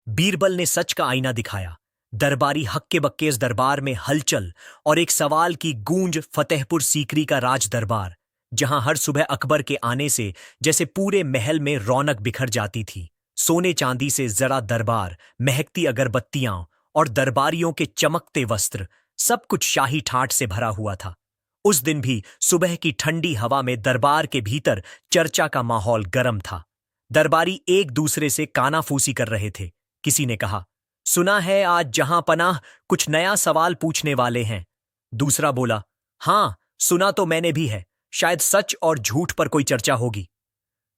बीरबल ने सच का आईना दिखाया। दरबारी हक्के बक्के इस दरबार में हलचल और एक सवाल की गूंज। फतेहपुर सीकरी का राज दरबार, जहां हर सुबह अकबर के आने से जैसे पूरे महल में रौनक बिखर जाती थी। सोने चांदी से जरा दरबार, महकती अगरबत्तियां और दरबारियों के चमकते वस्त्र, सब कुछ शाही ठाठ से भरा हुआ था। उस दिन भी सुबह की ठंडी हवा में दरबार के भीतर चर्चा का माहौल गर्म था। दरबारी एक दूसरे से कानाफूसी कर रहे थे। किसी ने कहा, सुना है आज जहां पनाह कुछ नया सवाल पूछने वाले हैं। दूसरा बोला, हां, सुना तो मैंने भी है, शायद सच और झूठ पर कोई चर्चा होगी।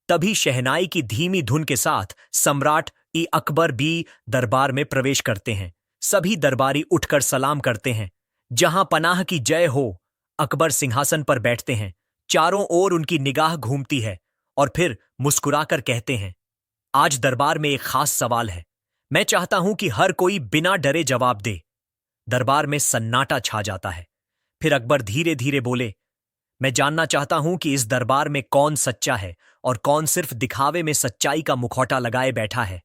तभी शहनाई की धीमी धुन के साथ सम्राट ई अकबर भी दरबार में प्रवेश करते हैं। सभी दरबारी उठकर सलाम करते हैं। जहां पनाह की जय हो। अकबर सिंहासन पर बैठते हैं। चारों ओर उनकी निगाह घूमती है और फिर मुस्कुराकर कहते हैं, आज दरबार में एक खास सवाल है। मैं चाहता हूं कि हर कोई बिना डरे जवाब दे। दरबार में सन्नाटा छा जाता है। फिर अकबर धीरे धीरे बोले, मैं जानना चाहता हूं कि इस दरबार में कौन सच्चा है और कौन सिर्फ दिखावे में सच्चाई का मुखौटा लगाए बैठा है।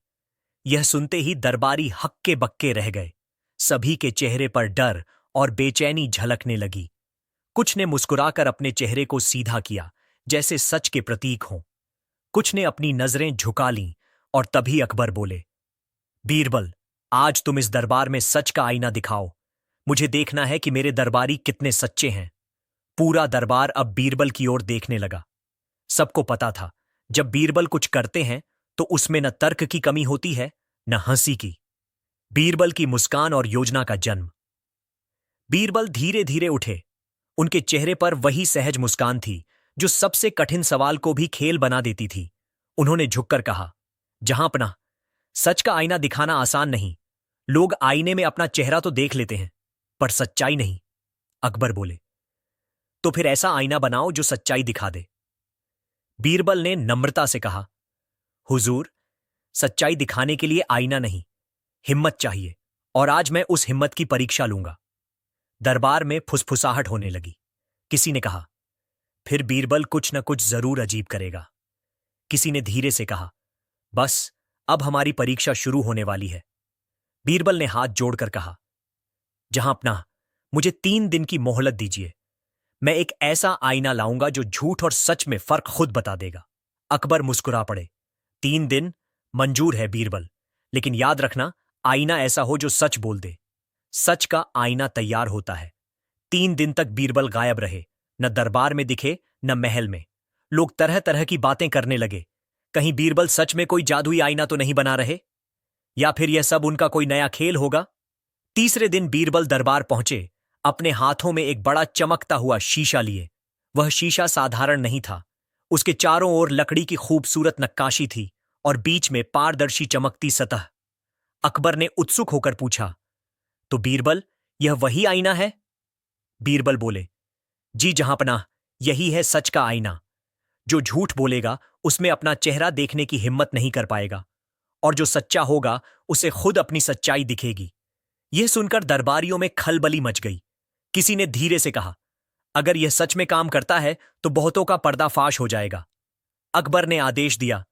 यह सुनते ही दरबारी हक्के बक्के रह गए। सभी के चेहरे पर डर और बेचैनी झलकने लगी। कुछ ने मुस्कुराकर अपने चेहरे को सीधा किया, जैसे सच के प्रतीक हों। कुछ ने अपनी नजरें झुका लीं और तभी अकबर बोले, बीरबल, आज तुम इस दरबार में सच का आईना दिखाओ। मुझे देखना है कि मेरे दरबारी कितने सच्चे हैं। पूरा दरबार अब बीरबल की ओर देखने लगा। सबको पता था, जब बीरबल कुछ करते हैं तो उसमें न तर्क की कमी होती है, न हंसी की। बीरबल की मुस्कान और योजना का जन्म। बीरबल धीरे धीरे उठे। उनके चेहरे पर वही सहज मुस्कान थी जो सबसे कठिन सवाल को भी खेल बना देती थी। उन्होंने झुककर कहा, जहांपना, सच का आईना दिखाना आसान नहीं। लोग आईने में अपना चेहरा तो देख लेते हैं, पर सच्चाई नहीं। अकबर बोले, तो फिर ऐसा आईना बनाओ जो सच्चाई दिखा दे। बीरबल ने नम्रता से कहा, हुजूर, सच्चाई दिखाने के लिए आईना नहीं, हिम्मत चाहिए, और आज मैं उस हिम्मत की परीक्षा लूंगा। दरबार में फुसफुसाहट होने लगी। किसी ने कहा, फिर बीरबल कुछ न कुछ जरूर अजीब करेगा। किसी ने धीरे से कहा, बस अब हमारी परीक्षा शुरू होने वाली है। बीरबल ने हाथ जोड़कर कहा, जहांपनाह, मुझे 3 दिन की मोहलत दीजिए। मैं एक ऐसा आईना लाऊंगा जो झूठ और सच में फर्क खुद बता देगा। अकबर मुस्कुरा पड़े। 3 दिन मंजूर है बीरबल, लेकिन याद रखना, आईना ऐसा हो जो सच बोल दे। सच का आईना तैयार होता है। 3 दिन तक बीरबल गायब रहे, न दरबार में दिखे न महल में। लोग तरह तरह की बातें करने लगे। कहीं बीरबल सच में कोई जादुई आईना तो नहीं बना रहे, या फिर यह सब उनका कोई नया खेल होगा। तीसरे दिन बीरबल दरबार पहुंचे, अपने हाथों में एक बड़ा चमकता हुआ शीशा लिए। वह शीशा साधारण नहीं था। उसके चारों ओर लकड़ी की खूबसूरत नक्काशी थी और बीच में पारदर्शी चमकती सतह। अकबर ने उत्सुक होकर पूछा, तो बीरबल, यह वही आईना है? बीरबल बोले, जी जहांपनाह, यही है सच का आईना। जो झूठ बोलेगा उसमें अपना चेहरा देखने की हिम्मत नहीं कर पाएगा, और जो सच्चा होगा उसे खुद अपनी सच्चाई दिखेगी। यह सुनकर दरबारियों में खलबली मच गई। किसी ने धीरे से कहा, अगर यह सच में काम करता है तो बहुतों का पर्दाफाश हो जाएगा। अकबर ने आदेश दिया,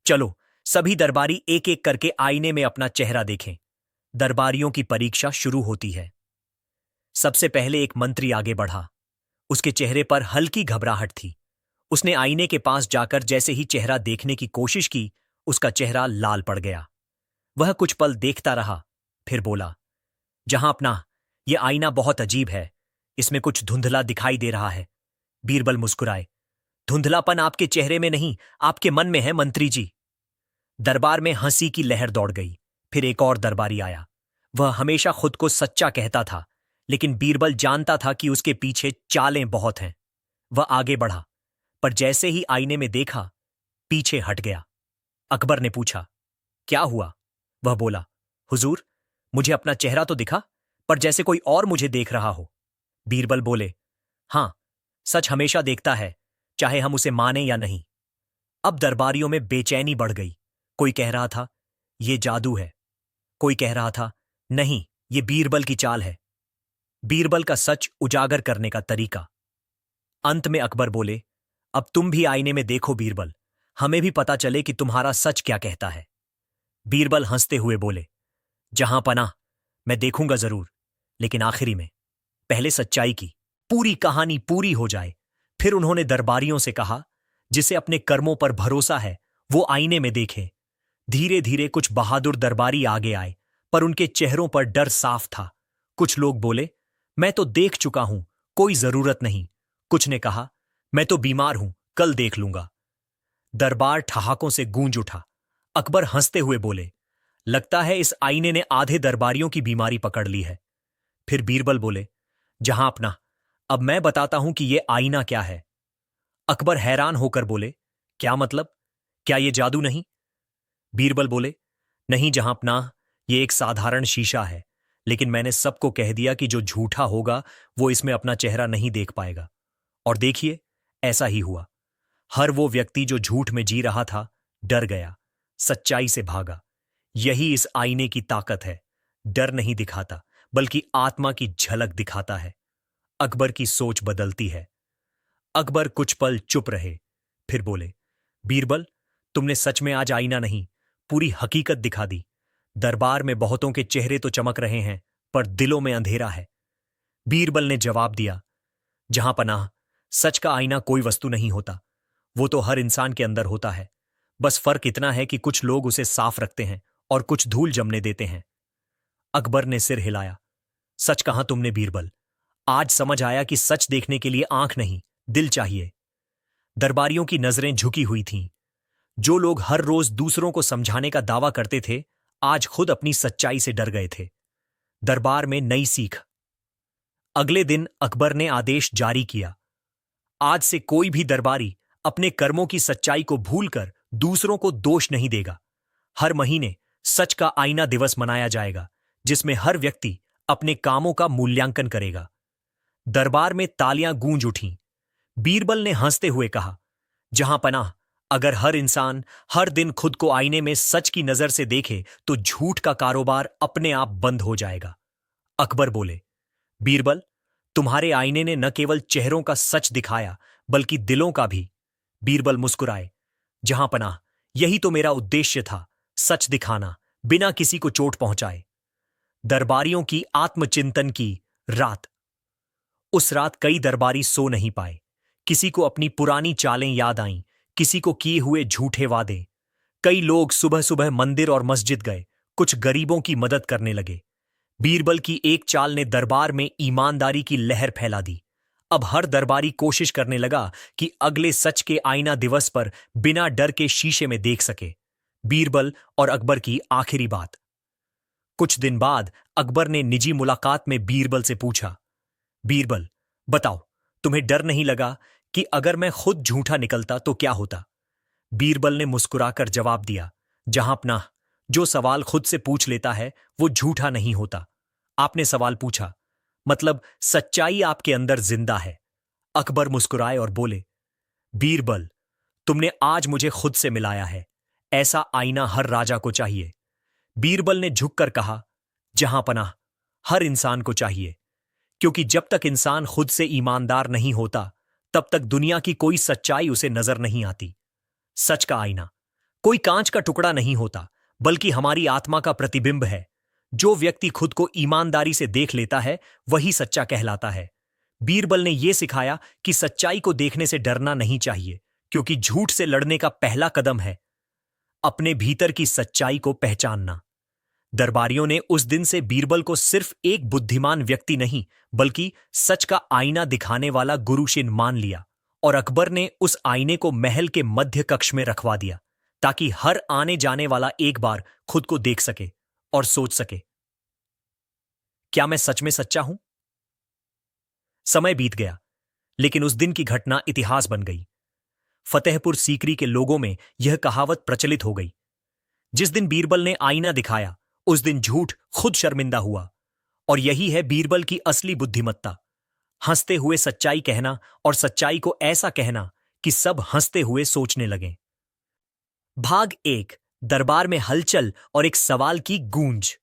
चलो सभी दरबारी एक एक करके आईने में अपना चेहरा देखें। दरबारियों की परीक्षा शुरू होती है। सबसे पहले एक मंत्री आगे बढ़ा। उसके चेहरे पर हल्की घबराहट थी। उसने आईने के पास जाकर जैसे ही चेहरा देखने की कोशिश की, उसका चेहरा लाल पड़ गया। वह कुछ पल देखता रहा, फिर बोला, जहांपनाह, यह आईना बहुत अजीब है। इसमें कुछ धुंधला दिखाई दे रहा है। बीरबल मुस्कुराए, धुंधलापन आपके चेहरे में नहीं, आपके मन में है मंत्री जी। दरबार में हंसी की लहर दौड़ गई। फिर एक और दरबारी आया। वह हमेशा खुद को सच्चा कहता था, लेकिन बीरबल जानता था कि उसके पीछे चालें बहुत हैं। वह आगे बढ़ा, पर जैसे ही आईने में देखा, पीछे हट गया। अकबर ने पूछा, क्या हुआ? वह बोला, हुजूर, मुझे अपना चेहरा तो दिखा, पर जैसे कोई और मुझे देख रहा हो। बीरबल बोले, हां, सच हमेशा देखता है, चाहे हम उसे माने या नहीं। अब दरबारियों में बेचैनी बढ़ गई। कोई कह रहा था, यह जादू है। कोई कह रहा था, नहीं, ये बीरबल की चाल है। बीरबल का सच उजागर करने का तरीका। अंत में अकबर बोले, अब तुम भी आईने में देखो बीरबल, हमें भी पता चले कि तुम्हारा सच क्या कहता है। बीरबल हंसते हुए बोले, जहां पनाह, मैं देखूंगा जरूर, लेकिन आखिरी में पहले सच्चाई की पूरी कहानी पूरी हो जाए। फिर उन्होंने दरबारियों से कहा, जिसे अपने कर्मों पर भरोसा है वो आईने में देखे। धीरे धीरे कुछ बहादुर दरबारी आगे आए, पर उनके चेहरों पर डर साफ था। कुछ लोग बोले, मैं तो देख चुका हूं, कोई जरूरत नहीं। कुछ ने कहा, मैं तो बीमार हूं, कल देख लूंगा। दरबार ठहाकों से गूंज उठा। अकबर हंसते हुए बोले, लगता है इस आईने ने आधे दरबारियों की बीमारी पकड़ ली है। फिर बीरबल बोले, जहां अपना, अब मैं बताता हूं कि यह आईना क्या है। अकबर हैरान होकर बोले, क्या मतलब? क्या यह जादू नहीं? बीरबल बोले, नहीं जहां अपना, यह एक साधारण शीशा है, लेकिन मैंने सबको कह दिया कि जो झूठा होगा वो इसमें अपना चेहरा नहीं देख पाएगा। और देखिए, ऐसा ही हुआ। हर वो व्यक्ति जो झूठ में जी रहा था डर गया, सच्चाई से भागा। यही इस आईने की ताकत है। डर नहीं दिखाता, बल्कि आत्मा की झलक दिखाता है। अकबर की सोच बदलती है। अकबर कुछ पल चुप रहे, फिर बोले, बीरबल, तुमने सच में आज आईना नहीं, पूरी हकीकत दिखा दी। दरबार में बहुतों के चेहरे तो चमक रहे हैं, पर दिलों में अंधेरा है। बीरबल ने जवाब दिया, जहां पनाह, सच का आईना कोई वस्तु नहीं होता, वो तो हर इंसान के अंदर होता है। बस फर्क इतना है कि कुछ लोग उसे साफ रखते हैं और कुछ धूल जमने देते हैं। अकबर ने सिर हिलाया। सच कहा तुमने बीरबल, आज समझ आया कि सच देखने के लिए आंख नहीं, दिल चाहिए। दरबारियों की नजरें झुकी हुई थीं। जो लोग हर रोज दूसरों को समझाने का दावा करते थे, आज खुद अपनी सच्चाई से डर गए थे। दरबार में नई सीख। अगले दिन अकबर ने आदेश जारी किया, आज से कोई भी दरबारी अपने कर्मों की सच्चाई को भूलकर दूसरों को दोष नहीं देगा। हर महीने सच का आईना दिवस मनाया जाएगा, जिसमें हर व्यक्ति अपने कामों का मूल्यांकन करेगा। दरबार में तालियां गूंज उठीं। बीरबल ने हंसते हुए कहा, जहां पनाह, अगर हर इंसान हर दिन खुद को आईने में सच की नजर से देखे तो झूठ का कारोबार अपने आप बंद हो जाएगा। अकबर बोले, बीरबल, तुम्हारे आईने ने न केवल चेहरों का सच दिखाया, बल्कि दिलों का भी। बीरबल मुस्कुराए, जहां पनाह, यही तो मेरा उद्देश्य था, सच दिखाना, बिना किसी को चोट पहुंचाए। दरबारियों की आत्मचिंतन की रात। उस रात कई दरबारी सो नहीं पाए। किसी को अपनी पुरानी चालें याद आईं, किसी को किए हुए झूठे वादे। कई लोग सुबह सुबह मंदिर और मस्जिद गए, कुछ गरीबों की मदद करने लगे। बीरबल की एक चाल ने दरबार में ईमानदारी की लहर फैला दी। अब हर दरबारी कोशिश करने लगा कि अगले सच के आईना दिवस पर बिना डर के शीशे में देख सके। बीरबल और अकबर की आखिरी बात। कुछ दिन बाद अकबर ने निजी मुलाकात में बीरबल से पूछा, बीरबल, बताओ, तुम्हें डर नहीं लगा कि अगर मैं खुद झूठा निकलता तो क्या होता? बीरबल ने मुस्कुराकर जवाब दिया, जहां अपना, जो सवाल खुद से पूछ लेता है वो झूठा नहीं होता। आपने सवाल पूछा, मतलब सच्चाई आपके अंदर जिंदा है। अकबर मुस्कुराए और बोले, बीरबल, तुमने आज मुझे खुद से मिलाया है। ऐसा आईना हर राजा को चाहिए। बीरबल ने झुककर कहा, जहां पनाह, हर इंसान को चाहिए, क्योंकि जब तक इंसान खुद से ईमानदार नहीं होता, तब तक दुनिया की कोई सच्चाई उसे नजर नहीं आती। सच का आईना कोई कांच का टुकड़ा नहीं होता, बल्कि हमारी आत्मा का प्रतिबिंब है। जो व्यक्ति खुद को ईमानदारी से देख लेता है, वही सच्चा कहलाता है। बीरबल ने यह सिखाया कि सच्चाई को देखने से डरना नहीं चाहिए, क्योंकि झूठ से लड़ने का पहला कदम है अपने भीतर की सच्चाई को पहचानना। दरबारियों ने उस दिन से बीरबल को सिर्फ एक बुद्धिमान व्यक्ति नहीं, बल्कि सच का आईना दिखाने वाला गुरुशिन मान लिया, और अकबर ने उस आईने को महल के मध्य कक्ष में रखवा दिया, ताकि हर आने जाने वाला एक बार खुद को देख सके और सोच सके, क्या मैं सच में सच्चा हूं? समय बीत गया, लेकिन उस दिन की घटना इतिहास बन गई। फतेहपुर सीकरी के लोगों में यह कहावत प्रचलित हो गई, जिस दिन बीरबल ने आईना दिखाया, उस दिन झूठ खुद शर्मिंदा हुआ। और यही है बीरबल की असली बुद्धिमत्ता, हंसते हुए सच्चाई कहना, और सच्चाई को ऐसा कहना कि सब हंसते हुए सोचने लगें। भाग 1, दरबार में हलचल और एक सवाल की गूंज।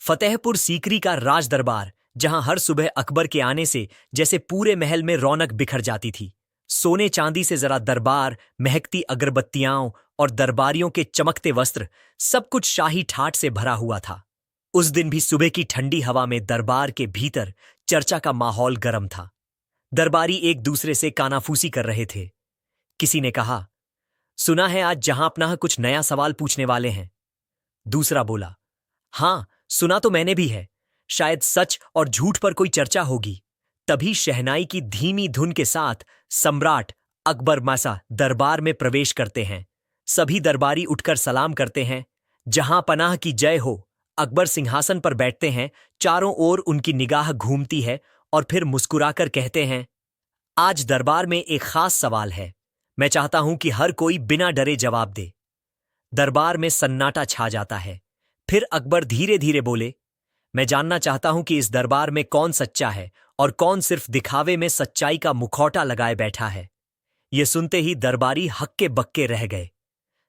फतेहपुर सीकरी का राज दरबार, जहां हर सुबह अकबर के आने से जैसे पूरे महल में रौनक बिखर जाती थी। सोने चांदी से जरा दरबार, महकती अगरबत्तियां और दरबारियों के चमकते वस्त्र, सब कुछ शाही ठाट से भरा हुआ था। उस दिन भी सुबह की ठंडी हवा में दरबार के भीतर चर्चा का माहौल गर्म था। दरबारी एक दूसरे से कानाफूसी कर रहे थे। किसी ने कहा, सुना है आज जहां अपना कुछ नया सवाल पूछने वाले हैं। दूसरा बोला, हां, सुना तो मैंने भी है। शायद सच और झूठ पर कोई चर्चा होगी। तभी शहनाई की धीमी धुन के साथ सम्राट अकबर मासा दरबार में प्रवेश करते हैं। सभी दरबारी उठकर सलाम करते हैं। जहां पनाह की जय हो। अकबर सिंहासन पर बैठते हैं। चारों ओर उनकी निगाह घूमती है और फिर मुस्कुराकर कहते हैं, आज दरबार में एक खास सवाल है। मैं चाहता हूं कि हर कोई बिना डरे जवाब दे। दरबार में सन्नाटा छा जाता है। फिर अकबर धीरे धीरे बोले, मैं जानना चाहता हूं कि इस दरबार में कौन सच्चा है और कौन सिर्फ दिखावे में सच्चाई का मुखौटा लगाए बैठा है। ये सुनते ही दरबारी हक्के बक्के रह गए।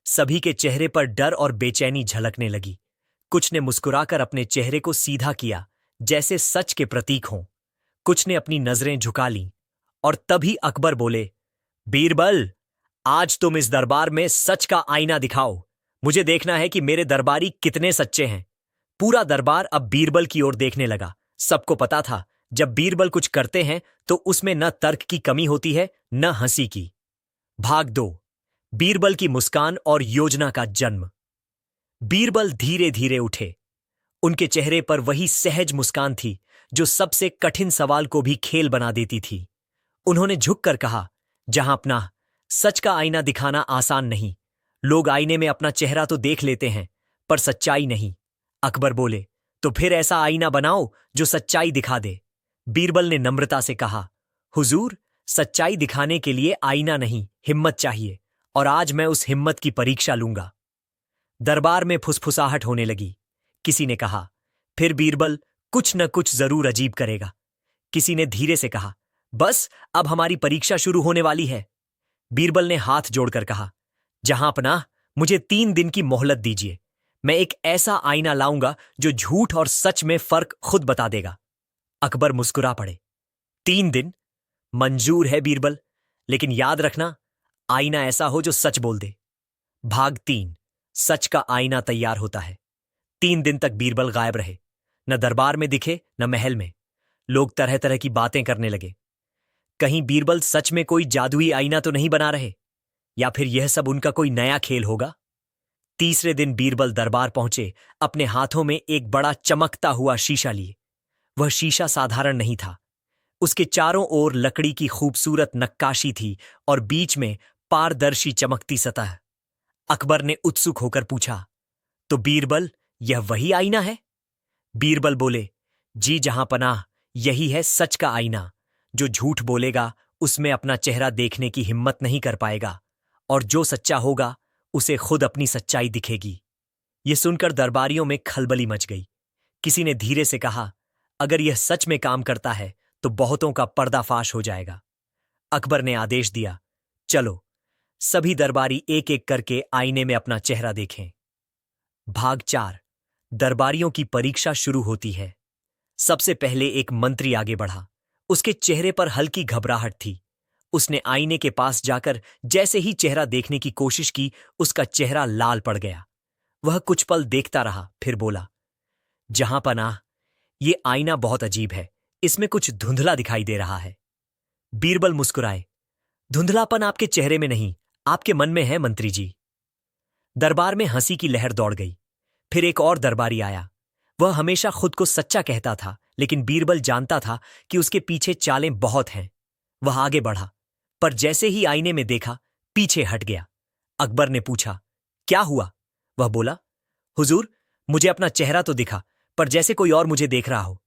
सभी के चेहरे पर डर और बेचैनी झलकने लगी। कुछ ने मुस्कुराकर अपने चेहरे को सीधा किया, जैसे सच के प्रतीक हों। कुछ ने अपनी नजरें झुका लीं। और तभी अकबर बोले, बीरबल, आज तुम इस दरबार में सच का आईना दिखाओ। मुझे देखना है कि मेरे दरबारी कितने सच्चे हैं। पूरा दरबार अब बीरबल की ओर देखने लगा। सबको पता था, जब बीरबल कुछ करते हैं तो उसमें न तर्क की कमी होती है, न हंसी की। भाग 2। बीरबल की मुस्कान और योजना का जन्म। बीरबल धीरे धीरे उठे। उनके चेहरे पर वही सहज मुस्कान थी जो सबसे कठिन सवाल को भी खेल बना देती थी। उन्होंने झुककर कहा, जहां अपना सच का आईना दिखाना आसान नहीं। लोग आईने में अपना चेहरा तो देख लेते हैं, पर सच्चाई नहीं। अकबर बोले, तो फिर ऐसा आईना बनाओ जो सच्चाई दिखा दे। बीरबल ने नम्रता से कहा, हुजूर, सच्चाई दिखाने के लिए आईना नहीं, हिम्मत चाहिए, और आज मैं उस हिम्मत की परीक्षा लूंगा। दरबार में फुसफुसाहट होने लगी। किसी ने कहा, फिर बीरबल कुछ न कुछ जरूर अजीब करेगा। किसी ने धीरे से कहा, बस अब हमारी परीक्षा शुरू होने वाली है। बीरबल ने हाथ जोड़कर कहा, जहां पनाह, मुझे 3 दिन की मोहलत दीजिए। मैं एक ऐसा आईना लाऊंगा जो झूठ और सच में फर्क खुद बता देगा। अकबर मुस्कुरा पड़े। 3 दिन मंजूर है बीरबल, लेकिन याद रखना, आईना ऐसा हो जो सच बोल दे। भाग 3। सच का आईना तैयार होता है। 3 दिन तक बीरबल गायब रहे। न दरबार में दिखे, न महल में। लोग तरह तरह की बातें करने लगे। कहीं बीरबल सच में कोई जादुई आईना तो नहीं बना रहे, या फिर यह सब उनका कोई नया खेल होगा। तीसरे दिन बीरबल दरबार पहुंचे, अपने हाथों में एक बड़ा चमकता हुआ शीशा लिए। वह शीशा साधारण नहीं था। उसके चारों ओर लकड़ी की खूबसूरत नक्काशी थी और बीच में पारदर्शी चमकती सतह। अकबर ने उत्सुक होकर पूछा, तो बीरबल, यह वही आईना है? बीरबल बोले, जी जहां पनाह, यही है सच का आईना। जो झूठ बोलेगा उसमें अपना चेहरा देखने की हिम्मत नहीं कर पाएगा, और जो सच्चा होगा उसे खुद अपनी सच्चाई दिखेगी। यह सुनकर दरबारियों में खलबली मच गई। किसी ने धीरे से कहा, अगर यह सच में काम करता है तो बहुतों का पर्दाफाश हो जाएगा। अकबर ने आदेश दिया, चलो, सभी दरबारी एक एक करके आईने में अपना चेहरा देखें। भाग 4। दरबारियों की परीक्षा शुरू होती है। सबसे पहले एक मंत्री आगे बढ़ा। उसके चेहरे पर हल्की घबराहट थी। उसने आईने के पास जाकर जैसे ही चेहरा देखने की कोशिश की, उसका चेहरा लाल पड़ गया। वह कुछ पल देखता रहा, फिर बोला, जहां पनाह, ये आईना बहुत अजीब है। इसमें कुछ धुंधला दिखाई दे रहा है। बीरबल मुस्कुराए, धुंधलापन आपके चेहरे में नहीं, आपके मन में है मंत्री जी। दरबार में हंसी की लहर दौड़ गई। फिर एक और दरबारी आया। वह हमेशा खुद को सच्चा कहता था, लेकिन बीरबल जानता था कि उसके पीछे चालें बहुत हैं। वह आगे बढ़ा, पर जैसे ही आईने में देखा, पीछे हट गया। अकबर ने पूछा, क्या हुआ? वह बोला, हुजूर, मुझे अपना चेहरा तो दिखा, पर जैसे कोई और मुझे देख रहा हो।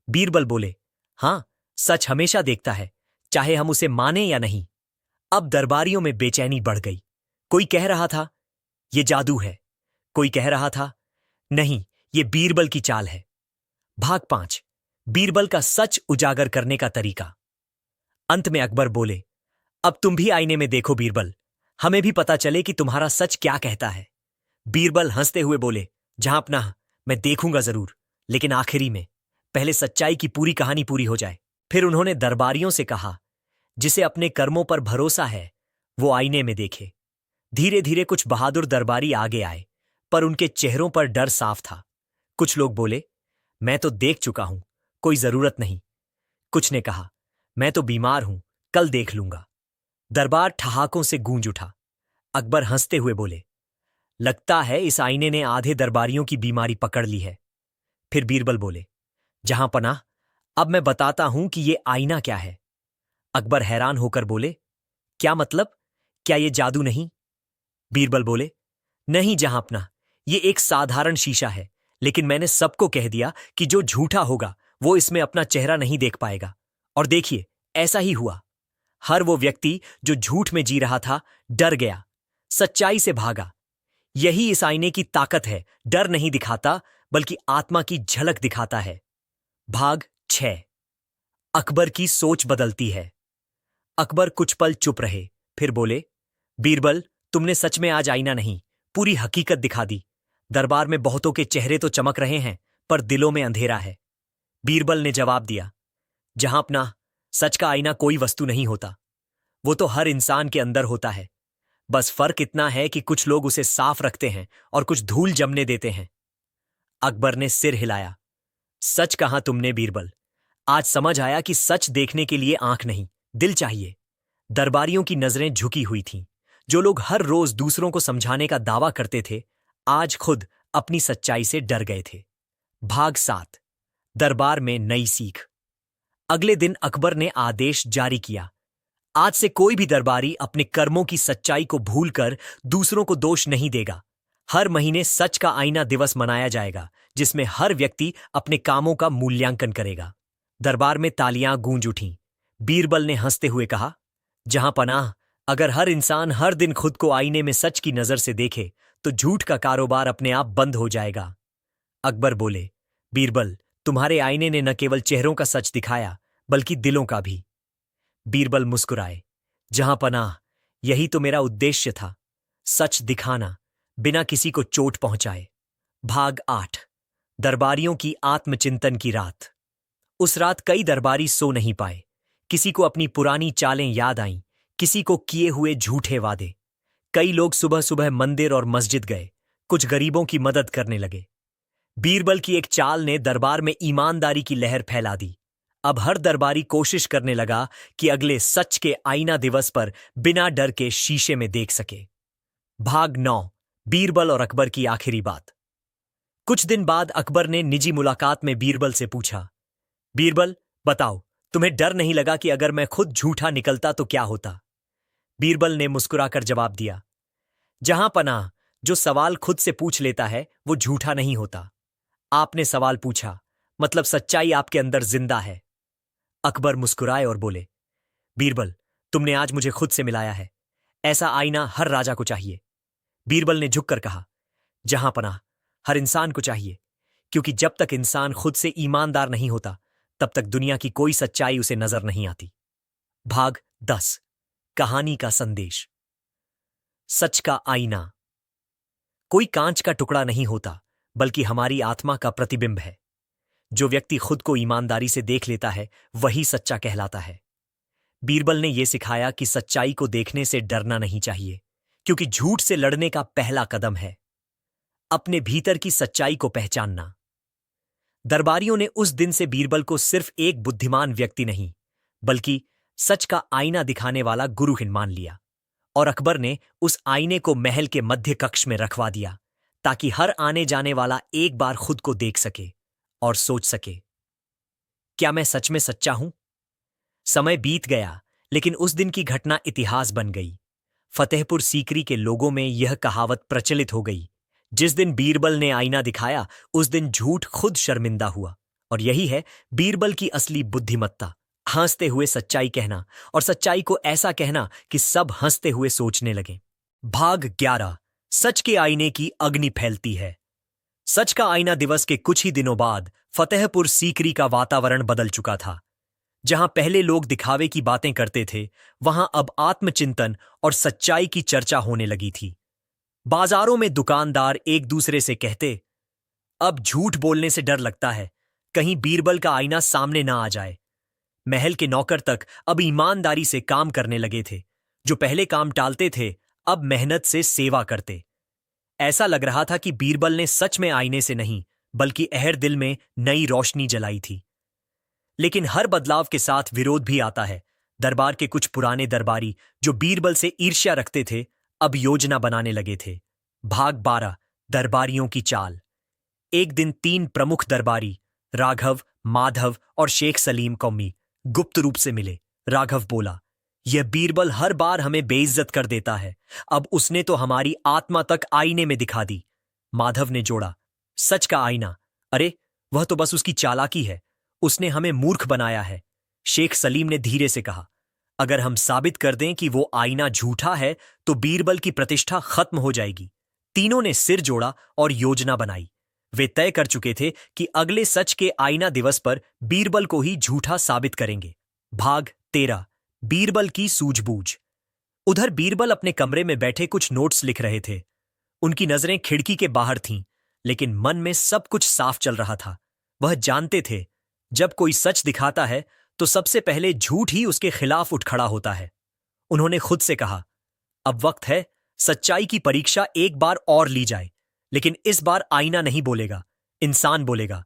बीरबल बोले, हां, सच हमेशा देखता है, चाहे हम उसे माने या नहीं। अब दरबारियों में बेचैनी बढ़ गई। कोई कह रहा था, यह जादू है। कोई कह रहा था, नहीं, ये बीरबल की चाल है। भाग 5। बीरबल का सच उजागर करने का तरीका। अंत में अकबर बोले, अब तुम भी आईने में देखो बीरबल, हमें भी पता चले कि तुम्हारा सच क्या कहता है। बीरबल हंसते हुए बोले, जहां अपना, मैं देखूंगा जरूर, लेकिन आखिरी में, पहले सच्चाई की पूरी कहानी पूरी हो जाए। फिर उन्होंने दरबारियों से कहा, जिसे अपने कर्मों पर भरोसा है वो आईने में देखे। धीरे धीरे कुछ बहादुर दरबारी आगे आए, पर उनके चेहरों पर डर साफ था। कुछ लोग बोले, मैं तो देख चुका हूं, कोई जरूरत नहीं। कुछ ने कहा, मैं तो बीमार हूं, कल देख लूंगा। दरबार ठहाकों से गूंज उठा। अकबर हंसते हुए बोले, लगता है इस आईने ने आधे दरबारियों की बीमारी पकड़ ली है। फिर बीरबल बोले, जहां पनाह, अब मैं बताता हूं कि ये आईना क्या है। अकबर हैरान होकर बोले, क्या मतलब, क्या ये जादू नहीं? बीरबल बोले, नहीं जहांपनाह, ये एक साधारण शीशा है, लेकिन मैंने सबको कह दिया कि जो झूठा होगा वो इसमें अपना चेहरा नहीं देख पाएगा। और देखिए, ऐसा ही हुआ। हर वो व्यक्ति जो झूठ में जी रहा था डर गया, सच्चाई से भागा। यही इस आईने की ताकत है, डर नहीं दिखाता बल्कि आत्मा की झलक दिखाता है। भाग 6। अकबर की सोच बदलती है। अकबर कुछ पल चुप रहे, फिर बोले, बीरबल, तुमने सच में आज आईना नहीं, पूरी हकीकत दिखा दी। दरबार में बहुतों के चेहरे तो चमक रहे हैं, पर दिलों में अंधेरा है। बीरबल ने जवाब दिया, जहांपनाह, सच का आईना कोई वस्तु नहीं होता, वो तो हर इंसान के अंदर होता है। बस फर्क इतना है कि कुछ लोग उसे साफ रखते हैं और कुछ धूल जमने देते हैं। अकबर ने सिर हिलाया। सच कहा तुमने बीरबल, आज समझ आया कि सच देखने के लिए आंख नहीं, दिल चाहिए। दरबारियों की नजरें झुकी हुई थीं। जो लोग हर रोज दूसरों को समझाने का दावा करते थे, आज खुद अपनी सच्चाई से डर गए थे। भाग 7। दरबार में नई सीख। अगले दिन अकबर ने आदेश जारी किया, आज से कोई भी दरबारी अपने कर्मों की सच्चाई को भूलकर दूसरों को दोष नहीं देगा। हर महीने सच का आईना दिवस मनाया जाएगा, जिसमें हर व्यक्ति अपने कामों का मूल्यांकन करेगा। दरबार में तालियां गूंज उठीं। बीरबल ने हंसते हुए कहा, जहां पनाह, अगर हर इंसान हर दिन खुद को आईने में सच की नजर से देखे तो झूठ का कारोबार अपने आप बंद हो जाएगा। अकबर बोले, बीरबल, तुम्हारे आईने ने न केवल चेहरों का सच दिखाया बल्कि दिलों का भी। बीरबल मुस्कुराए, जहां पनाह, यही तो मेरा उद्देश्य था, सच दिखाना, बिना किसी को चोट पहुंचाए। भाग 8। दरबारियों की आत्मचिंतन की रात। उस रात कई दरबारी सो नहीं पाए। किसी को अपनी पुरानी चालें याद आईं, किसी को किए हुए झूठे वादे। कई लोग सुबह सुबह मंदिर और मस्जिद गए, कुछ गरीबों की मदद करने लगे। बीरबल की एक चाल ने दरबार में ईमानदारी की लहर फैला दी। अब हर दरबारी कोशिश करने लगा कि अगले सच के आईना दिवस पर बिना डर के शीशे में देख सके। भाग 9। बीरबल और अकबर की आखिरी बात। कुछ दिन बाद अकबर ने निजी मुलाकात में बीरबल से पूछा, बीरबल, बताओ, तुम्हें डर नहीं लगा कि अगर मैं खुद झूठा निकलता तो क्या होता? बीरबल ने मुस्कुराकर जवाब दिया, जहां पनाह, जो सवाल खुद से पूछ लेता है वो झूठा नहीं होता। आपने सवाल पूछा, मतलब सच्चाई आपके अंदर जिंदा है। अकबर मुस्कुराए और बोले, बीरबल, तुमने आज मुझे खुद से मिलाया है। ऐसा आईना हर राजा को चाहिए। बीरबल ने झुककर कहा, जहां पनाह, हर इंसान को चाहिए, क्योंकि जब तक इंसान खुद से ईमानदार नहीं होता तब तक दुनिया की कोई सच्चाई उसे नजर नहीं आती। भाग 10। कहानी का संदेश। सच का आईना कोई कांच का टुकड़ा नहीं होता, बल्कि हमारी आत्मा का प्रतिबिंब है। जो व्यक्ति खुद को ईमानदारी से देख लेता है वही सच्चा कहलाता है। बीरबल ने यह सिखाया कि सच्चाई को देखने से डरना नहीं चाहिए, क्योंकि झूठ से लड़ने का पहला कदम है अपने भीतर की सच्चाई को पहचानना। दरबारियों ने उस दिन से बीरबल को सिर्फ एक बुद्धिमान व्यक्ति नहीं, बल्कि सच का आईना दिखाने वाला गुरु ही मान लिया। और अकबर ने उस आईने को महल के मध्य कक्ष में रखवा दिया, ताकि हर आने जाने वाला एक बार खुद को देख सके और सोच सके, क्या मैं सच में सच्चा हूं? समय बीत गया, लेकिन उस दिन की घटना इतिहास बन गई। फतेहपुर सीकरी के लोगों में यह कहावत प्रचलित हो गई, जिस दिन बीरबल ने आईना दिखाया उस दिन झूठ खुद शर्मिंदा हुआ। और यही है बीरबल की असली बुद्धिमत्ता, हंसते हुए सच्चाई कहना, और सच्चाई को ऐसा कहना कि सब हंसते हुए सोचने लगे। भाग 11। सच के आईने की अग्नि फैलती है। सच का आईना दिवस के कुछ ही दिनों बाद फतेहपुर सीकरी का वातावरण बदल चुका था। जहां पहले लोग दिखावे की बातें करते थे, वहां अब आत्मचिंतन और सच्चाई की चर्चा होने लगी थी। बाजारों में दुकानदार एक दूसरे से कहते, अब झूठ बोलने से डर लगता है, कहीं बीरबल का आईना सामने ना आ जाए। महल के नौकर तक अब ईमानदारी से काम करने लगे थे। जो पहले काम टालते थे अब मेहनत से सेवा करते। ऐसा लग रहा था कि बीरबल ने सच में आईने से नहीं बल्कि अहर दिल में नई रोशनी जलाई थी। लेकिन हर बदलाव के साथ विरोध भी आता है। दरबार के कुछ पुराने दरबारी जो बीरबल से ईर्ष्या रखते थे अब योजना बनाने लगे थे। भाग 12 दरबारियों की चाल। एक दिन 3 प्रमुख दरबारी राघव, माधव और शेख सलीम कौमी गुप्त रूप से मिले। राघव बोला, यह बीरबल हर बार हमें बेइज्जत कर देता है, अब उसने तो हमारी आत्मा तक आईने में दिखा दी। माधव ने जोड़ा, सच का आईना? अरे वह तो बस उसकी चालाकी है, उसने हमें मूर्ख बनाया है। शेख सलीम ने धीरे से कहा, अगर हम साबित कर दें कि वो आईना झूठा है तो बीरबल की प्रतिष्ठा खत्म हो जाएगी। तीनों ने सिर जोड़ा और योजना बनाई। वे तय कर चुके थे कि अगले सच के आईना दिवस पर बीरबल को ही झूठा साबित करेंगे। भाग 13 बीरबल की सूझबूझ। उधर बीरबल अपने कमरे में बैठे कुछ नोट्स लिख रहे थे। उनकी नजरें खिड़की के बाहर थीं, लेकिन मन में सब कुछ साफ चल रहा था। वह जानते थे जब कोई सच दिखाता है तो सबसे पहले झूठ ही उसके खिलाफ उठ खड़ा होता है। उन्होंने खुद से कहा, अब वक्त है सच्चाई की परीक्षा एक बार और ली जाए, लेकिन इस बार आईना नहीं बोलेगा, इंसान बोलेगा।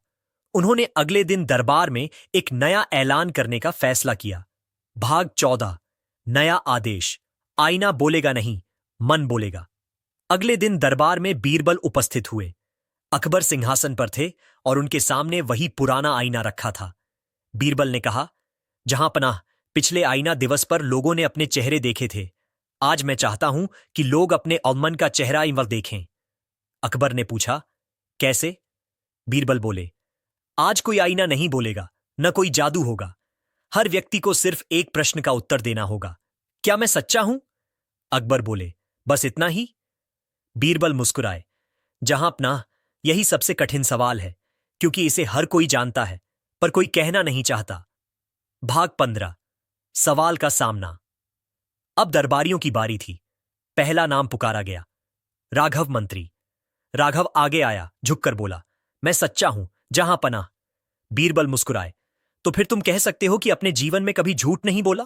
उन्होंने अगले दिन दरबार में एक नया ऐलान करने का फैसला किया। भाग 14 नया आदेश। आईना बोलेगा नहीं, मन बोलेगा। अगले दिन दरबार में बीरबल उपस्थित हुए। अकबर सिंहासन पर थे और उनके सामने वही पुराना आईना रखा था। बीरबल ने कहा, जहां पनाह, पिछले आईना दिवस पर लोगों ने अपने चेहरे देखे थे, आज मैं चाहता हूं कि लोग अपने अवमन का चेहरा इस वक्त देखें। अकबर ने पूछा, कैसे? बीरबल बोले, आज कोई आईना नहीं बोलेगा, न कोई जादू होगा। हर व्यक्ति को सिर्फ एक प्रश्न का उत्तर देना होगा, क्या मैं सच्चा हूं? अकबर बोले, बस इतना ही? बीरबल मुस्कुराए, जहां पनाह, यही सबसे कठिन सवाल है, क्योंकि इसे हर कोई जानता है पर कोई कहना नहीं चाहता। भाग 15 सवाल का सामना। अब दरबारियों की बारी थी। पहला नाम पुकारा गया, राघव मंत्री। राघव आगे आया, झुककर बोला, मैं सच्चा हूं, जहां पनाह। बीरबल मुस्कुराए, तो फिर तुम कह सकते हो कि अपने जीवन में कभी झूठ नहीं बोला?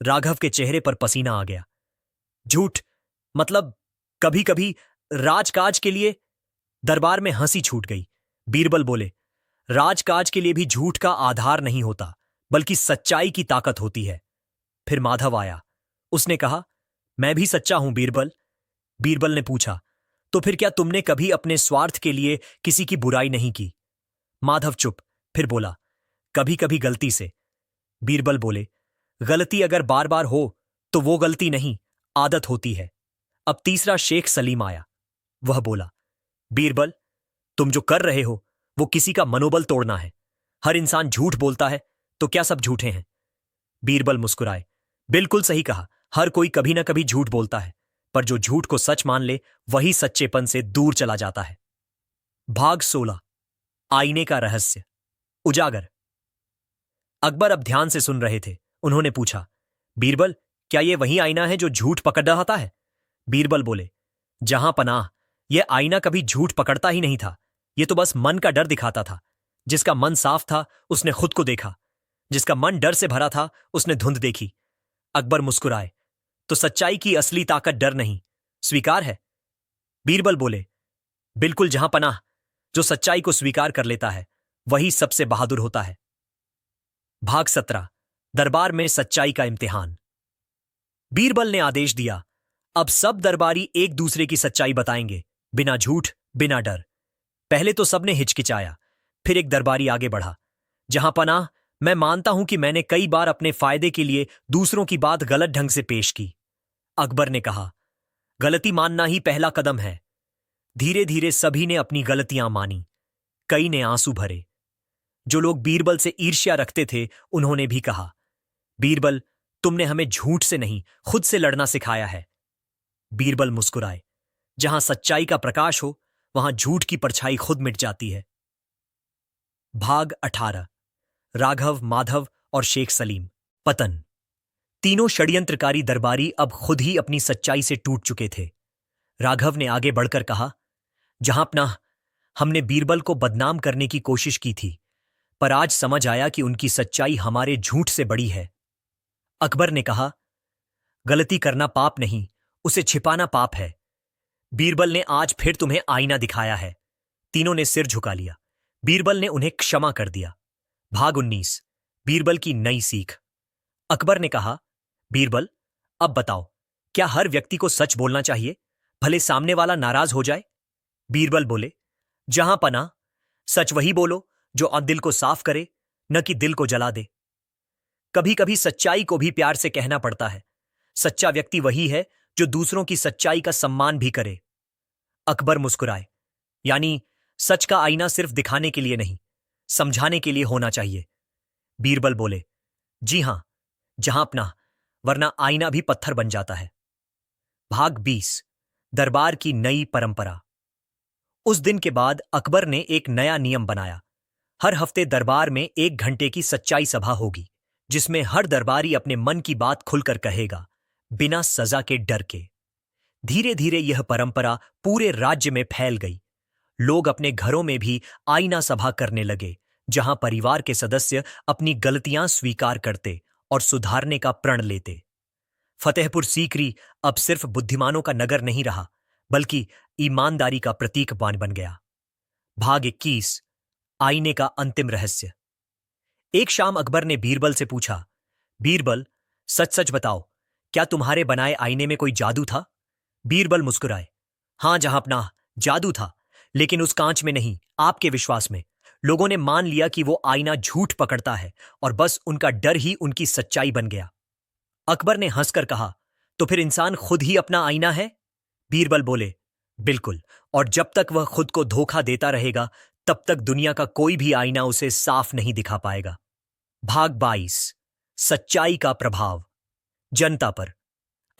राघव के चेहरे पर पसीना आ गया। झूठ मतलब कभी कभी राजकाज के लिए। दरबार में हंसी छूट गई। बीरबल बोले, राजकाज के लिए भी झूठ का आधार नहीं होता, बल्कि सच्चाई की ताकत होती है। फिर माधव आया। उसने कहा, मैं भी सच्चा हूं बीरबल। बीरबल ने पूछा, तो फिर क्या तुमने कभी अपने स्वार्थ के लिए किसी की बुराई नहीं की? माधव चुप, फिर बोला, कभी कभी गलती से। बीरबल बोले, गलती अगर बार बार हो तो वो गलती नहीं, आदत होती है। अब तीसरा शेख सलीम आया। वह बोला, बीरबल, तुम जो कर रहे हो वो किसी का मनोबल तोड़ना है। हर इंसान झूठ बोलता है, तो क्या सब झूठे हैं? बीरबल मुस्कुराए, बिल्कुल सही कहा, हर कोई कभी ना कभी झूठ बोलता है, पर जो झूठ को सच मान ले वही सच्चेपन से दूर चला जाता है। भाग 16 आईने का रहस्य उजागर। अकबर अब ध्यान से सुन रहे थे। उन्होंने पूछा, बीरबल, क्या यह वही आईना है जो झूठ पकड़ रहा है? बीरबल बोले, जहां पनाह, यह आईना कभी झूठ पकड़ता ही नहीं था, यह तो बस मन का डर दिखाता था। जिसका मन साफ था उसने खुद को देखा, जिसका मन डर से भरा था उसने धुंध देखी। अकबर मुस्कुराए, तो सच्चाई की असली ताकत डर नहीं, स्वीकार है? बीरबल बोले, बिल्कुल जहां पनाह, जो सच्चाई को स्वीकार कर लेता है वही सबसे बहादुर होता है। भाग 17 दरबार में सच्चाई का इम्तिहान। बीरबल ने आदेश दिया, अब सब दरबारी एक दूसरे की सच्चाई बताएंगे, बिना झूठ, बिना डर। पहले तो सबने हिचकिचाया, फिर एक दरबारी आगे बढ़ा, जहां पनाह, मैं मानता हूं कि मैंने कई बार अपने फायदे के लिए दूसरों की बात गलत ढंग से पेश की। अकबर ने कहा, गलती मानना ही पहला कदम है। धीरे धीरे सभी ने अपनी गलतियां मानी। कई ने आंसू भरे। जो लोग बीरबल से ईर्ष्या रखते थे उन्होंने भी कहा, बीरबल, तुमने हमें झूठ से नहीं खुद से लड़ना सिखाया है। बीरबल मुस्कुराए, जहां सच्चाई का प्रकाश हो वहां झूठ की परछाई खुद मिट जाती है। भाग 18 राघव, माधव और शेख सलीम। पतन। तीनों षड्यंत्रकारी दरबारी अब खुद ही अपनी सच्चाई से टूट चुके थे। राघव ने आगे बढ़कर कहा, जहां पनाह, हमने बीरबल को बदनाम करने की कोशिश की थी, पर आज समझ आया कि उनकी सच्चाई हमारे झूठ से बड़ी है। अकबर ने कहा, गलती करना पाप नहीं, उसे छिपाना पाप है। बीरबल ने आज फिर तुम्हें आईना दिखाया है। तीनों ने सिर झुका लिया। बीरबल ने उन्हें क्षमा कर दिया। भाग 19। बीरबल की नई सीख। अकबर ने कहा, बीरबल, अब बताओ, क्या हर व्यक्ति को सच बोलना चाहिए, भले सामने वाला नाराज हो जाए? बीरबल बोले, जहां पना, सच वही बोलो जो दिल को साफ करे, न कि दिल को जला दे। कभी कभी सच्चाई को भी प्यार से कहना पड़ता है। सच्चा व्यक्ति वही है जो दूसरों की सच्चाई का सम्मान भी करे। अकबर मुस्कुराए, यानी सच का आईना सिर्फ दिखाने के लिए नहीं, समझाने के लिए होना चाहिए। बीरबल बोले, जी हां, जहां अपना, वरना आईना भी पत्थर बन जाता है। भाग 20। दरबार की नई परंपरा। उस दिन के बाद अकबर ने एक नया नियम बनाया। हर हफ्ते दरबार में 1 घंटे की सच्चाई सभा होगी, जिसमें हर दरबारी अपने मन की बात खुलकर कहेगा, बिना सजा के डर के। धीरे धीरे यह परंपरा पूरे राज्य में फैल गई। लोग अपने घरों में भी आईना सभा करने लगे, जहां परिवार के सदस्य अपनी गलतियां स्वीकार करते और सुधारने का प्रण लेते। फतेहपुर सीकरी अब सिर्फ बुद्धिमानों का नगर नहीं रहा, बल्कि ईमानदारी का प्रतीक बन गया। भाग 21। आईने का अंतिम रहस्य। एक शाम अकबर ने बीरबल से पूछा, बीरबल, सच सच बताओ, क्या तुम्हारे बनाए आईने में कोई जादू था? बीरबल मुस्कुराए, हां जहांपनाह, जादू था, लेकिन उस कांच में नहीं, आपके विश्वास में। लोगों ने मान लिया कि वो आईना झूठ पकड़ता है, और बस उनका डर ही उनकी सच्चाई बन गया। अकबर ने हंसकर कहा, तो फिर इंसान खुद ही अपना आईना है? बीरबल बोले, बिल्कुल, और जब तक वह खुद को धोखा देता रहेगा, तब तक दुनिया का कोई भी आईना उसे साफ नहीं दिखा पाएगा। भाग 22। सच्चाई का प्रभाव। जनता पर।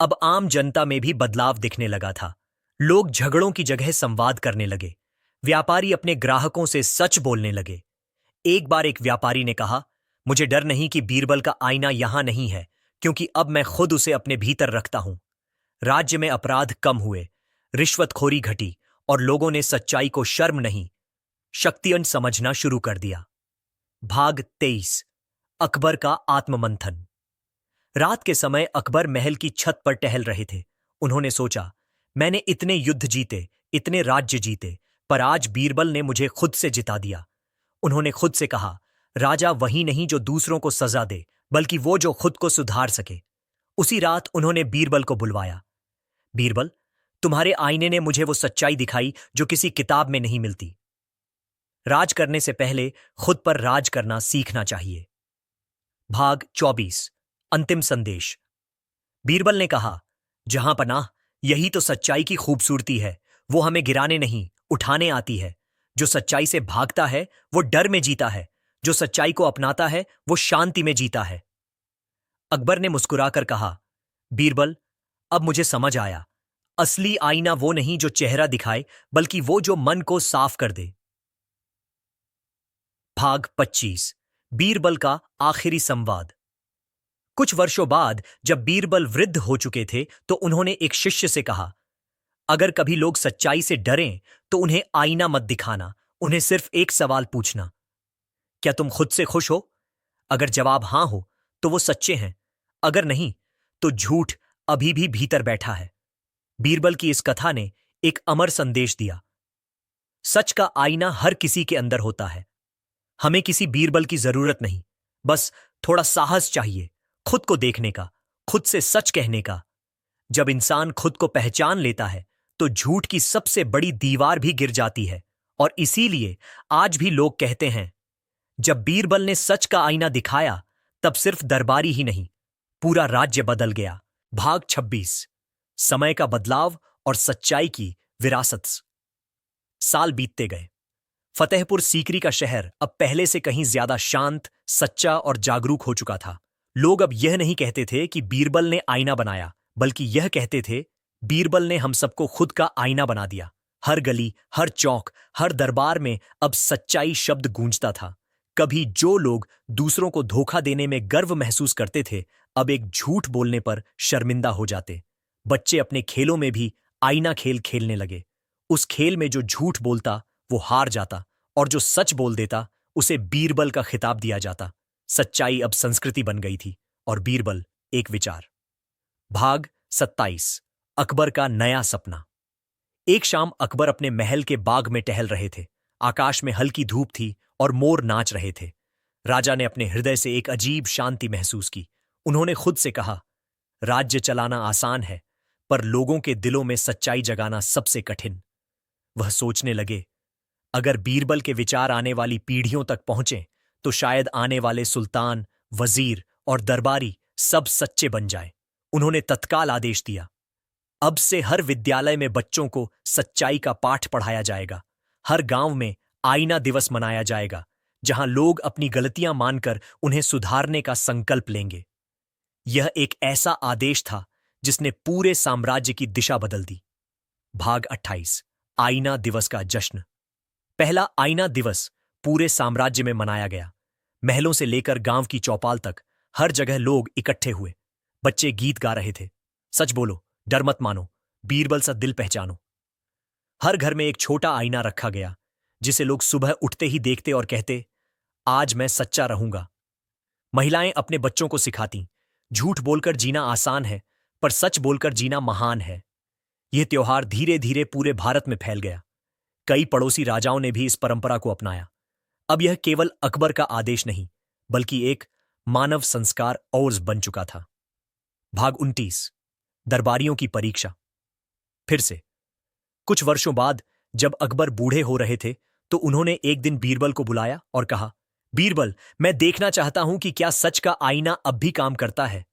अब आम जनता में भी बदलाव दिखने लगा था। लोग झगड़ों की जगह संवाद करने लगे। व्यापारी अपने ग्राहकों से सच बोलने लगे। एक बार एक व्यापारी ने कहा, मुझे डर नहीं कि बीरबल का आईना यहां नहीं है, क्योंकि अब मैं खुद उसे अपने भीतर रखता हूं। राज्य में अपराध कम हुए, रिश्वतखोरी घटी, और लोगों ने सच्चाई को शर्म नहीं, शक्तियन समझना शुरू कर दिया। भाग 23। अकबर का आत्ममंथन। रात के समय अकबर महल की छत पर टहल रहे थे। उन्होंने सोचा, मैंने इतने युद्ध जीते, इतने राज्य जीते, पर आज बीरबल ने मुझे खुद से जिता दिया। उन्होंने खुद से कहा, राजा वही नहीं जो दूसरों को सजा दे, बल्कि वो जो खुद को सुधार सके। उसी रात उन्होंने बीरबल को बुलवाया। बीरबल, तुम्हारे आईने ने मुझे वो सच्चाई दिखाई जो किसी किताब में नहीं मिलती। राज करने से पहले खुद पर राज करना सीखना चाहिए। भाग 24। अंतिम संदेश। बीरबल ने कहा, जहां पनाह, यही तो सच्चाई की खूबसूरती है। वो हमें गिराने नहीं, उठाने आती है। जो सच्चाई से भागता है वो डर में जीता है, जो सच्चाई को अपनाता है वो शांति में जीता है। अकबर ने मुस्कुराकर कहा, बीरबल, अब मुझे समझ आया, असली आईना वो नहीं जो चेहरा दिखाए, बल्कि वो जो मन को साफ कर दे। भाग 25। बीरबल का आखिरी संवाद। कुछ वर्षों बाद जब बीरबल वृद्ध हो चुके थे, तो उन्होंने एक शिष्य से कहा, अगर कभी लोग सच्चाई से डरें तो उन्हें आईना मत दिखाना, उन्हें सिर्फ एक सवाल पूछना, क्या तुम खुद से खुश हो? अगर जवाब हां हो तो वो सच्चे हैं, अगर नहीं तो झूठ अभी भी भीतर बैठा है। बीरबल की इस कथा ने एक अमर संदेश दिया। सच का आईना हर किसी के अंदर होता है। हमें किसी बीरबल की जरूरत नहीं, बस थोड़ा साहस चाहिए, खुद को देखने का, खुद से सच कहने का। जब इंसान खुद को पहचान लेता है तो झूठ की सबसे बड़ी दीवार भी गिर जाती है। और इसीलिए आज भी लोग कहते हैं, जब बीरबल ने सच का आईना दिखाया, तब सिर्फ दरबारी ही नहीं, पूरा राज्य बदल गया। भाग 26। समय का बदलाव और सच्चाई की विरासत। साल बीतते गए। फतेहपुर सीकरी का शहर अब पहले से कहीं ज्यादा शांत, सच्चा और जागरूक हो चुका था। लोग अब यह नहीं कहते थे कि बीरबल ने आईना बनाया, बल्कि यह कहते थे, बीरबल ने हम सबको खुद का आईना बना दिया। हर गली, हर चौक, हर दरबार में अब सच्चाई शब्द गूंजता था। कभी जो लोग दूसरों को धोखा देने में गर्व महसूस करते थे, अब एक झूठ बोलने पर शर्मिंदा हो जाते। बच्चे अपने खेलों में भी आईना खेल खेलने लगे। उस खेल में जो झूठ बोलता वो हार जाता, और जो सच बोल देता उसे बीरबल का खिताब दिया जाता। सच्चाई अब संस्कृति बन गई थी और बीरबल एक विचार। भाग 27। अकबर का नया सपना। एक शाम अकबर अपने महल के बाग में टहल रहे थे। आकाश में हल्की धूप थी और मोर नाच रहे थे। राजा ने अपने हृदय से एक अजीब शांति महसूस की। उन्होंने खुद से कहा, राज्य चलाना आसान है, पर लोगों के दिलों में सच्चाई जगाना सबसे कठिन। वह सोचने लगे, अगर बीरबल के विचार आने वाली पीढ़ियों तक पहुंचे तो शायद आने वाले सुल्तान, वजीर और दरबारी सब सच्चे बन जाए। उन्होंने तत्काल आदेश दिया, अब से हर विद्यालय में बच्चों को सच्चाई का पाठ पढ़ाया जाएगा। हर गांव में आईना दिवस मनाया जाएगा, जहां लोग अपनी गलतियां मानकर उन्हें सुधारने का संकल्प लेंगे। यह एक ऐसा आदेश था जिसने पूरे साम्राज्य की दिशा बदल दी। भाग 28। आईना दिवस का जश्न। पहला आईना दिवस पूरे साम्राज्य में मनाया गया। महलों से लेकर गांव की चौपाल तक हर जगह लोग इकट्ठे हुए। बच्चे गीत गा रहे थे, सच बोलो, डर मत मानो, बीरबल सा दिल पहचानो। हर घर में एक छोटा आईना रखा गया, जिसे लोग सुबह उठते ही देखते और कहते, आज मैं सच्चा रहूंगा। महिलाएं अपने बच्चों को सिखाती, झूठ बोलकर जीना आसान है, पर सच बोलकर जीना महान है। यह त्योहार धीरे धीरे पूरे भारत में फैल गया। कई पड़ोसी राजाओं ने भी इस परंपरा को अपनाया। अब यह केवल अकबर का आदेश नहीं, बल्कि एक मानव संस्कार और बन चुका था। भाग 29। दरबारियों की परीक्षा। फिर से कुछ वर्षों बाद जब अकबर बूढ़े हो रहे थे तो उन्होंने एक दिन बीरबल को बुलाया और कहा, बीरबल, मैं देखना चाहता हूं कि क्या सच का आईना अब भी काम करता है।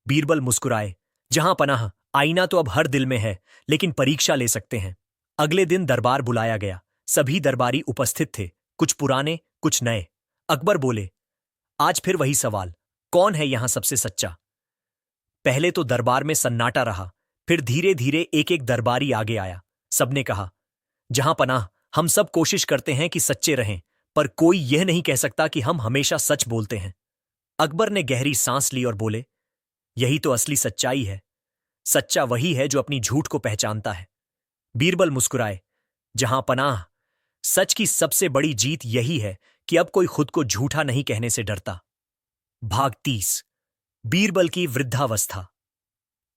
बीरबल मुस्कुराए, जहां पनाह, आईना तो अब हर दिल में है, लेकिन परीक्षा ले सकते हैं। अगले दिन दरबार बुलाया गया। सभी दरबारी उपस्थित थे, कुछ पुराने, कुछ नए। अकबर बोले, आज फिर वही सवाल, कौन है यहां सबसे सच्चा। पहले तो दरबार में सन्नाटा रहा, फिर धीरे धीरे एक एक दरबारी आगे आया। सबने कहा, जहां पनाह, हम सब कोशिश करते हैं कि सच्चे रहें, पर कोई यह नहीं कह सकता कि हम हमेशा सच बोलते हैं। अकबर ने गहरी सांस ली और बोले, यही तो असली सच्चाई है। सच्चा वही है जो अपनी झूठ को पहचानता है। बीरबल मुस्कुराए, जहां पनाह, सच की सबसे बड़ी जीत यही है कि अब कोई खुद को झूठा नहीं कहने से डरता। भाग 30। बीरबल की वृद्धावस्था।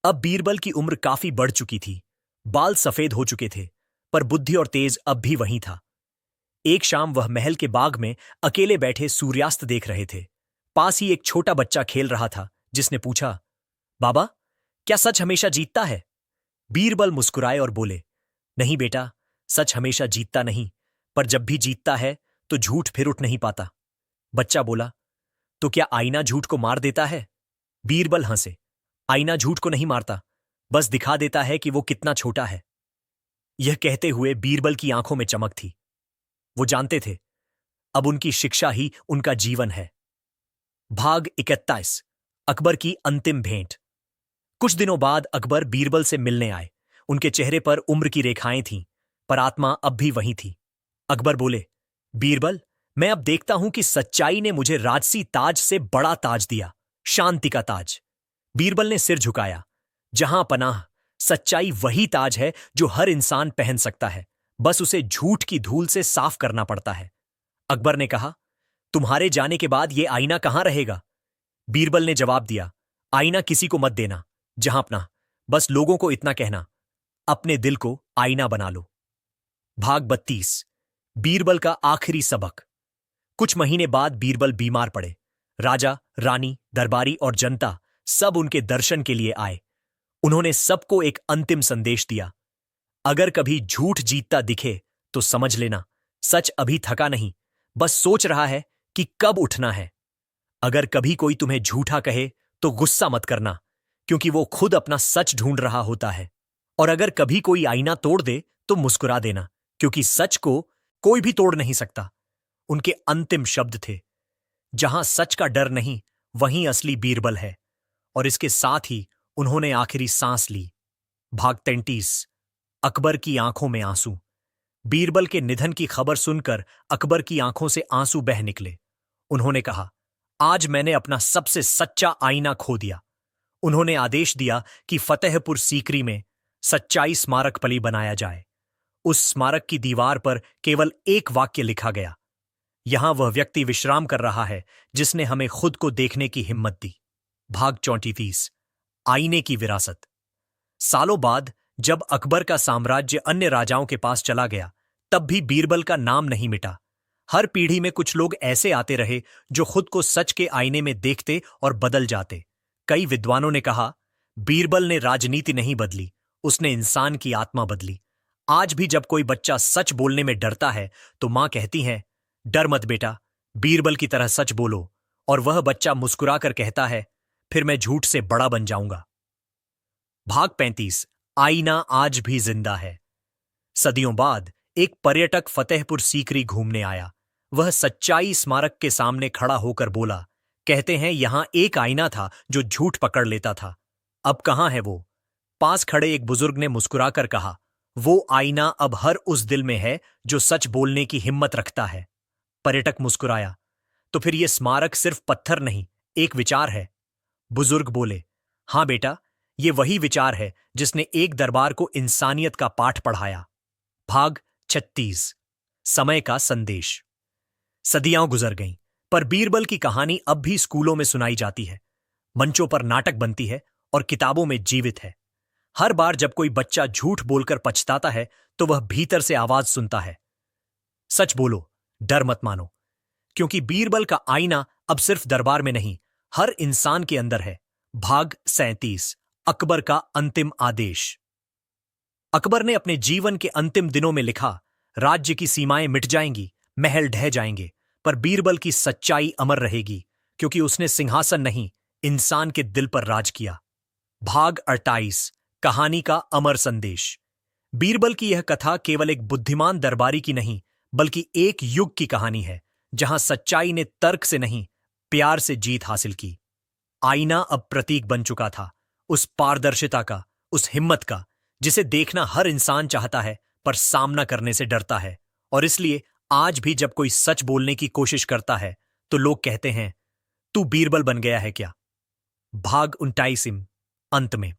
अब बीरबल की उम्र काफी बढ़ चुकी थी। बाल सफेद हो चुके थे, पर बुद्धि और तेज अब भी वहीं था। एक शाम वह महल के बाग में अकेले बैठे सूर्यास्त देख रहे थे। पास ही एक छोटा बच्चा खेल रहा था, जिसने पूछा, बाबा, क्या सच हमेशा जीतता है। बीरबल मुस्कुराए और बोले, नहीं बेटा, सच हमेशा जीतता नहीं, पर जब भी जीतता है तो झूठ फिर उठ नहीं पाता। बच्चा बोला, तो क्या आईना झूठ को मार देता है। बीरबल हंसे, आईना झूठ को नहीं मारता, बस दिखा देता है कि वो कितना छोटा है। यह कहते हुए बीरबल की आंखों में चमक थी। वो जानते थे, अब उनकी शिक्षा ही उनका जीवन है। भाग 31। अकबर की अंतिम भेंट। कुछ दिनों बाद अकबर बीरबल से मिलने आए। उनके चेहरे पर उम्र की रेखाएं थीं, पर आत्मा अब भी वही थी। अकबर बोले, बीरबल, मैं अब देखता हूं कि सच्चाई ने मुझे राजसी ताज से बड़ा ताज दिया, शांति का ताज। बीरबल ने सिर झुकाया, जहां पनाह, सच्चाई वही ताज है जो हर इंसान पहन सकता है, बस उसे झूठ की धूल से साफ करना पड़ता है। अकबर ने कहा, तुम्हारे जाने के बाद यह आईना कहां रहेगा। बीरबल ने जवाब दिया, आईना किसी को मत देना, जहां अपना, बस लोगों को इतना कहना, अपने दिल को आईना बना लो। भाग 32। बीरबल का आखिरी सबक। कुछ महीने बाद बीरबल बीमार पड़े। राजा, रानी, दरबारी और जनता सब उनके दर्शन के लिए आए। उन्होंने सबको एक अंतिम संदेश दिया, अगर कभी झूठ जीतता दिखे तो समझ लेना, सच अभी थका नहीं, बस सोच रहा है कि कब उठना है। अगर कभी कोई तुम्हें झूठा कहे तो गुस्सा मत करना, क्योंकि वो खुद अपना सच ढूंढ रहा होता है। और अगर कभी कोई आईना तोड़ दे तो मुस्कुरा देना, क्योंकि सच को कोई भी तोड़ नहीं सकता। उनके अंतिम शब्द थे, जहां सच का डर नहीं, वहीं असली बीरबल है। और इसके साथ ही उन्होंने आखिरी सांस ली। भाग 33। अकबर की आंखों में आंसू। बीरबल के निधन की खबर सुनकर अकबर की आंखों से आंसू बह निकले। उन्होंने कहा, आज मैंने अपना सबसे सच्चा आईना खो दिया। उन्होंने आदेश दिया कि फतेहपुर सीकरी में सच्चाई स्मारक पली बनाया जाए। उस स्मारक की दीवार पर केवल एक वाक्य लिखा गया, यहां वह व्यक्ति विश्राम कर रहा है जिसने हमें खुद को देखने की हिम्मत दी। भाग 34। आईने की विरासत। सालों बाद जब अकबर का साम्राज्य अन्य राजाओं के पास चला गया, तब भी बीरबल का नाम नहीं मिटा। हर पीढ़ी में कुछ लोग ऐसे आते रहे जो खुद को सच के आईने में देखते और बदल जाते। कई विद्वानों ने कहा, बीरबल ने राजनीति नहीं बदली, उसने इंसान की आत्मा बदली। आज भी जब कोई बच्चा सच बोलने में डरता है तो मां कहती हैं, डर मत बेटा, बीरबल की तरह सच बोलो। और वह बच्चा मुस्कुराकर कहता है, फिर मैं झूठ से बड़ा बन जाऊंगा। भाग 35। आईना आज भी जिंदा है। सदियों बाद एक पर्यटक फतेहपुर सीकरी घूमने आया। वह सच्चाई स्मारक के सामने खड़ा होकर बोला, कहते हैं यहां एक आईना था जो झूठ पकड़ लेता था। अब कहां है वो? पास खड़े एक बुजुर्ग ने मुस्कुराकर कहा, वो आईना अब हर उस दिल में है जो सच बोलने की हिम्मत रखता है। पर्यटक मुस्कुराया, तो फिर यह स्मारक सिर्फ पत्थर नहीं, एक विचार है। बुजुर्ग बोले, हां बेटा, ये वही विचार है जिसने एक दरबार को इंसानियत का पाठ पढ़ाया। भाग 36। समय का संदेश। सदियां गुजर गईं, पर बीरबल की कहानी अब भी स्कूलों में सुनाई जाती है, मंचों पर नाटक बनती है और किताबों में जीवित है। हर बार जब कोई बच्चा झूठ बोलकर पछताता है तो वह भीतर से आवाज सुनता है, सच बोलो, डर मत मानो। क्योंकि बीरबल का आईना अब सिर्फ दरबार में नहीं, हर इंसान के अंदर है। भाग 37। अकबर का अंतिम आदेश। अकबर ने अपने जीवन के अंतिम दिनों में लिखा, राज्य की सीमाएं मिट जाएंगी, महल ढह जाएंगे, पर बीरबल की सच्चाई अमर रहेगी, क्योंकि उसने सिंहासन नहीं, इंसान के दिल पर राज किया। भाग 28। कहानी का अमर संदेश। बीरबल की यह कथा केवल एक बुद्धिमान दरबारी की नहीं, बल्कि एक युग की कहानी है, जहां सच्चाई ने तर्क से नहीं, प्यार से जीत हासिल की। आईना अब प्रतीक बन चुका था, उस पारदर्शिता का, उस हिम्मत का, जिसे देखना हर इंसान चाहता है पर सामना करने से डरता है। और इसलिए आज भी जब कोई सच बोलने की कोशिश करता है तो लोग कहते हैं, तू बीरबल बन गया है क्या? भाग 29। अंत में।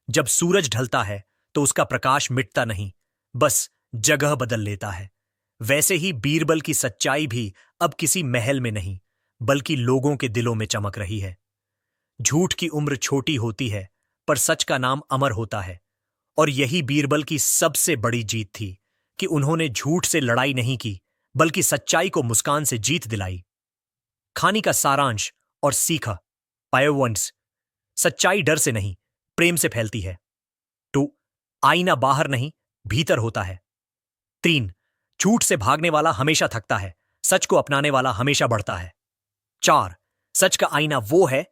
जब सूरज ढलता है तो उसका प्रकाश मिटता नहीं, बस जगह बदल लेता है। वैसे ही बीरबल की सच्चाई भी अब किसी महल में नहीं, बल्कि लोगों के दिलों में चमक रही है। झूठ की उम्र छोटी होती है, पर सच का नाम अमर होता है। और यही बीरबल की सबसे बड़ी जीत थी कि उन्होंने झूठ से लड़ाई नहीं की, बल्कि सच्चाई को मुस्कान से जीत दिलाई। कहानी का सारांश और सीखा। पॉइंट्स। सच्चाई डर से नहीं, प्रेम से फैलती है। 2, आईना बाहर नहीं, भीतर होता है। 3, झूठ से भागने वाला हमेशा थकता है, सच को अपनाने वाला हमेशा बढ़ता है। 4, सच का आईना वो है